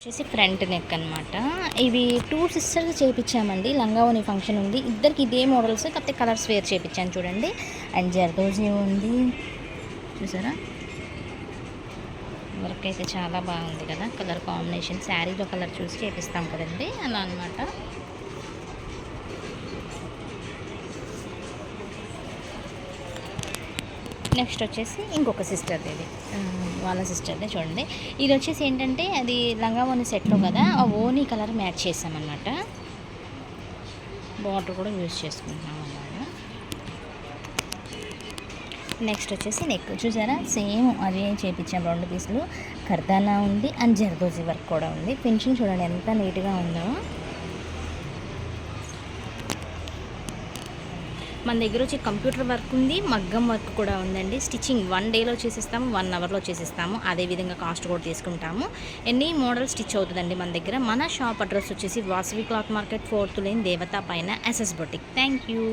వచ్చేసి front neck అనమాట. ఇవి 2 సిస్టర్స్ చేయించామండి. లంగావోని ఫంక్షన్ ఉంది, ఇద్దరికి ఇదే మోడల్స్, కాకపోతే కలర్స్ వేర్ చేయించాను చూడండి. అండ్ జర్దోజీ ఉంది చూసారా, వర్క్ అయితే చాలా బాగుంది కదా. కలర్ కాంబినేషన్ శారీలో కలర్ చూసి చేపిస్తాం కదండి, అలా అనమాట. నెక్స్ట్ వచ్చేసి ఇంకొక సిస్టర్ది, ఇది వాళ్ళ సిస్టర్దే చూడండి. ఇది వచ్చేసి ఏంటంటే అది లంగా ఓని సెట్లో కదా, ఆ ఓనీ కలర్ మ్యాచ్ చేసామన్నమాట. బార్డర్ కూడా యూజ్ చేసుకుంటున్నాం అలాగా. నెక్స్ట్ వచ్చేసి నెక్ చూసారా, సేమ్ అదే చేయించాం. 2 పీసులు కర్దానా ఉంది అండ్ జర్దోజీ వర్క్ కూడా ఉంది. ఫినిషింగ్ చూడండి ఎంత నీట్గా ఉందో. మన దగ్గర వచ్చి కంప్యూటర్ వర్క్ ఉంది, మగ్గం వర్క్ కూడా ఉందండి. స్టిచ్చింగ్ 1 డేలో చేసిస్తాము, 1 అవర్లో చేసిస్తాము. అదేవిధంగా కాస్ట్ కూడా తీసుకుంటాము. ఎన్ని మోడల్ స్టిచ్ అవుతుందండి మన దగ్గర. మన షాప్ అడ్రస్ వచ్చేసి Vasavi cloth market 4th line, దేవతా పైన, ఎస్ఎస్ బొటిక్. Thank you.